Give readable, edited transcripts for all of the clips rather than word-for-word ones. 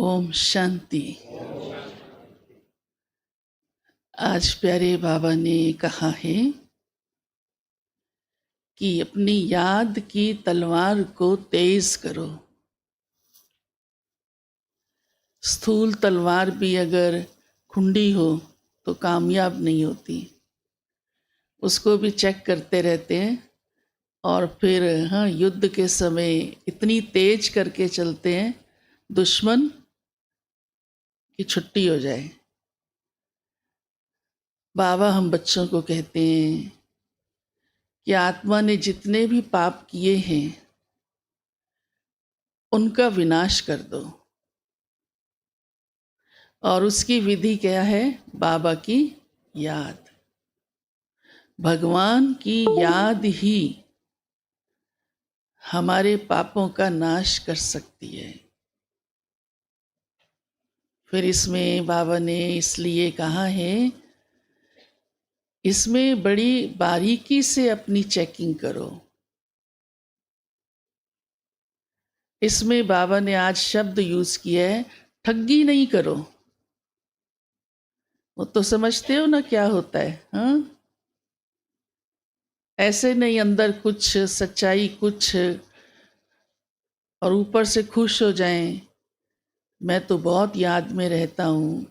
ओम शांति। आज प्यारे बाबा ने कहा है कि अपनी याद की तलवार को तेज करो। स्थूल तलवार भी अगर खुंडी हो तो कामयाब नहीं होती, उसको भी चेक करते रहते हैं और फिर युद्ध के समय इतनी तेज करके चलते हैं दुश्मन की छुट्टी हो जाए। बाबा हम बच्चों को कहते हैं कि आत्मा ने जितने भी पाप किए हैं उनका विनाश कर दो, और उसकी विधि क्या है? बाबा की याद। भगवान की याद ही हमारे पापों का नाश कर सकती है। फिर इसमें बाबा ने इसलिए कहा है, इसमें बड़ी बारीकी से अपनी चेकिंग करो। इसमें बाबा ने आज शब्द यूज किया है, ठगी नहीं करो। वो तो समझते हो ना क्या होता है? हाँ, ऐसे नहीं अंदर कुछ सच्चाई कुछ और ऊपर से खुश हो जाएं, मैं तो बहुत याद में रहता हूँ।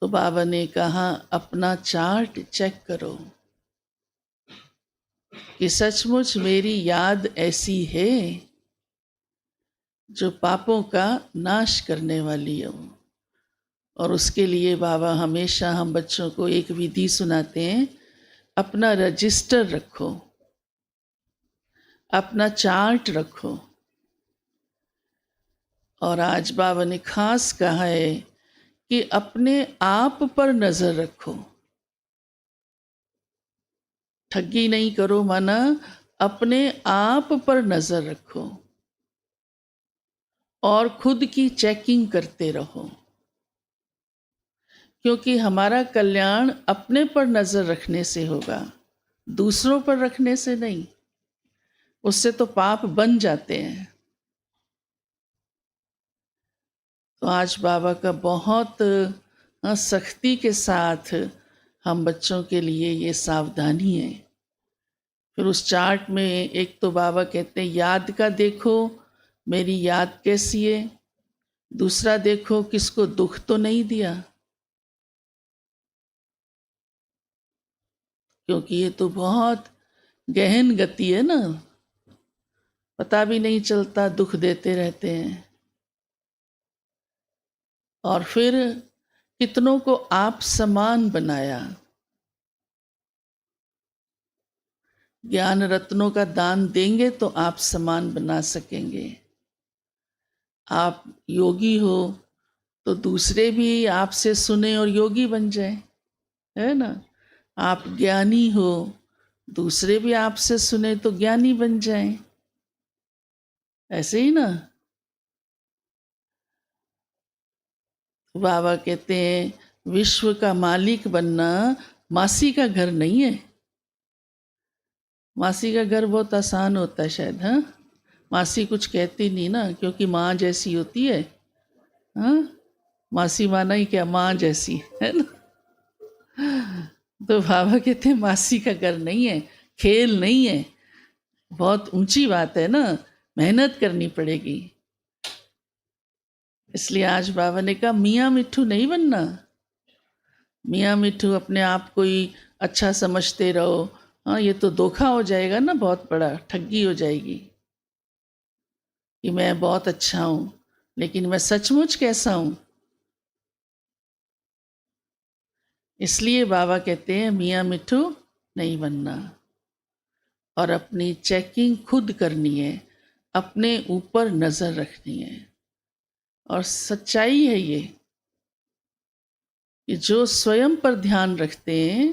तो बाबा ने कहा अपना चार्ट चेक करो कि सचमुच मेरी याद ऐसी है जो पापों का नाश करने वाली हो। और उसके लिए बाबा हमेशा हम बच्चों को एक विधि सुनाते हैं, अपना रजिस्टर रखो, अपना चार्ट रखो। और आज बाबा ने खास कहा है कि अपने आप पर नजर रखो। ठगी नहीं करो, माना अपने आप पर नजर रखो और खुद की चेकिंग करते रहो, क्योंकि हमारा कल्याण अपने पर नजर रखने से होगा, दूसरों पर रखने से नहीं। उससे तो पाप बन जाते हैं। तो आज बाबा का बहुत सख्ती के साथ हम बच्चों के लिए ये सावधानी है। फिर उस चार्ट में एक तो बाबा कहते हैं याद का देखो, मेरी याद कैसी है। दूसरा देखो किसको दुख तो नहीं दिया, क्योंकि ये तो बहुत गहन गति है ना, पता भी नहीं चलता, दुख देते रहते हैं। और फिर कितनों को आप समान बनाया। ज्ञान रत्नों का दान देंगे तो आप समान बना सकेंगे। आप योगी हो तो दूसरे भी आपसे सुने और योगी बन जाए, है ना। आप ज्ञानी हो, दूसरे भी आपसे सुने तो ज्ञानी बन जाए, ऐसे ही ना। बाबा कहते हैं विश्व का मालिक बनना मासी का घर नहीं है। मासी का घर बहुत आसान होता है शायद, हाँ। मासी कुछ कहती नहीं ना, क्योंकि माँ जैसी होती है। हाँ, मासी माना ही क्या, माँ जैसी, है ना। तो बाबा कहते हैं मासी का घर नहीं है, खेल नहीं है, बहुत ऊंची बात है ना, मेहनत करनी पड़ेगी। इसलिए आज बाबा ने कहा मियाँ मिट्ठू नहीं बनना। मियाँ मिट्ठू अपने आप को ही अच्छा समझते रहो, हाँ, ये तो धोखा हो जाएगा ना, बहुत बड़ा ठगी हो जाएगी कि मैं बहुत अच्छा हूँ, लेकिन मैं सचमुच कैसा हूँ। इसलिए बाबा कहते हैं मियाँ मिट्ठू नहीं बनना और अपनी चेकिंग खुद करनी है, अपने ऊपर नजर रखनी है। और सच्चाई है ये कि जो स्वयं पर ध्यान रखते हैं,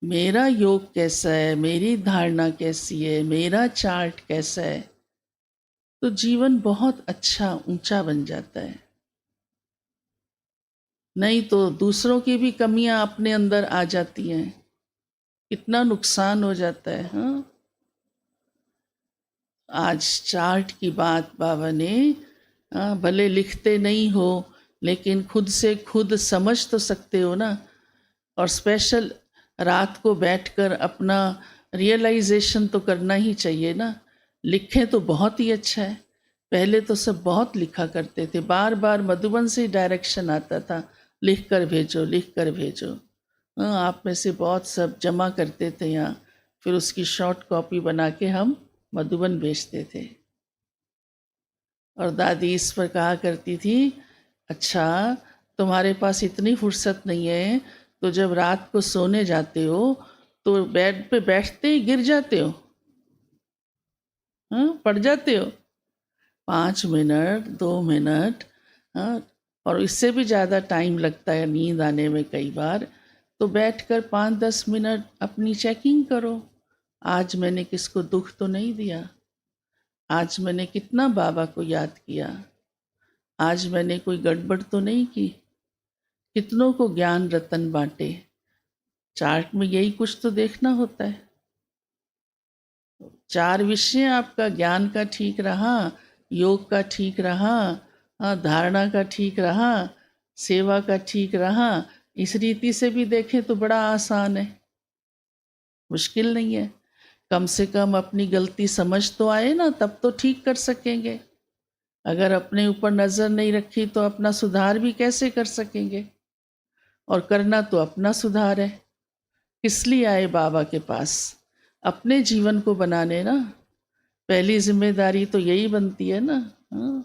मेरा योग कैसा है, मेरी धारणा कैसी है, मेरा चार्ट कैसा है, तो जीवन बहुत अच्छा ऊंचा बन जाता है। नहीं तो दूसरों की भी कमियां अपने अंदर आ जाती हैं, कितना नुकसान हो जाता है। हाँ, आज चार्ट की बात बाबा ने, भले लिखते नहीं हो लेकिन खुद से खुद समझ तो सकते हो ना। और स्पेशल रात को बैठकर अपना रियलाइजेशन तो करना ही चाहिए ना। लिखें तो बहुत ही अच्छा है। पहले तो सब बहुत लिखा करते थे, बार बार मधुबन से डायरेक्शन आता था, लिख कर भेजो, लिख कर भेजो। आप में से बहुत सब जमा करते थे यहाँ, फिर उसकी शॉर्ट कॉपी बना के हम मधुबन भेजते थे। और दादी इस पर कहा करती थी, अच्छा तुम्हारे पास इतनी फुर्सत नहीं है तो जब रात को सोने जाते हो तो बेड पे बैठते ही गिर जाते हो, हाँ पड़ जाते हो। 5 मिनट 2 मिनट, हाँ, और इससे भी ज़्यादा टाइम लगता है नींद आने में कई बार। तो बैठकर 5-10 मिनट अपनी चेकिंग करो, आज मैंने किसको दुख तो नहीं दिया, आज मैंने कितना बाबा को याद किया, आज मैंने कोई गड़बड़ तो नहीं की, कितनों को ज्ञान रतन बांटे। चार्ट में यही कुछ तो देखना होता है। 4 विषय आपका ज्ञान का ठीक रहा, योग का ठीक रहा, धारणा का ठीक रहा, सेवा का ठीक रहा। इस रीति से भी देखें तो बड़ा आसान है, मुश्किल नहीं है। कम से कम अपनी गलती समझ तो आए ना, तब तो ठीक कर सकेंगे। अगर अपने ऊपर नज़र नहीं रखी तो अपना सुधार भी कैसे कर सकेंगे। और करना तो अपना सुधार है। किस लिए आए बाबा के पास, अपने जीवन को बनाने ना। पहली जिम्मेदारी तो यही बनती है ना। हाँ?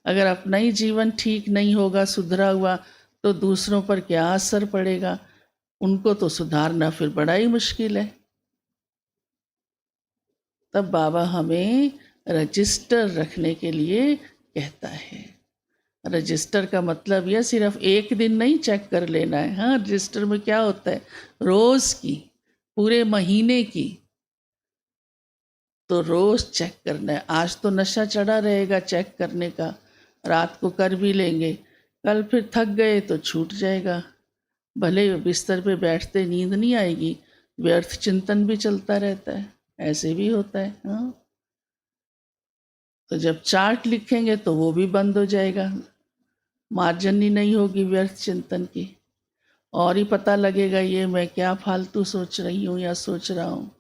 अगर अपना ही जीवन ठीक नहीं होगा, सुधरा हुआ, तो दूसरों पर क्या असर पड़ेगा। उनको तो सुधारना फिर बड़ा ही मुश्किल है। तब बाबा हमें रजिस्टर रखने के लिए कहता है। रजिस्टर का मतलब यह सिर्फ एक दिन नहीं चेक कर लेना है। हाँ, रजिस्टर में क्या होता है, रोज की, पूरे महीने की, तो रोज चेक करना है। आज तो नशा चढ़ा रहेगा चेक करने का, रात को कर भी लेंगे, कल फिर थक गए तो छूट जाएगा। भले बिस्तर पे बैठते नींद नहीं आएगी, व्यर्थ चिंतन भी चलता रहता है, ऐसे भी होता है। हाँ, तो जब चार्ट लिखेंगे तो वो भी बंद हो जाएगा, मार्जन ही नहीं होगी व्यर्थ चिंतन की। और ही पता लगेगा ये मैं क्या फालतू सोच रही हूँ या सोच रहा हूँ।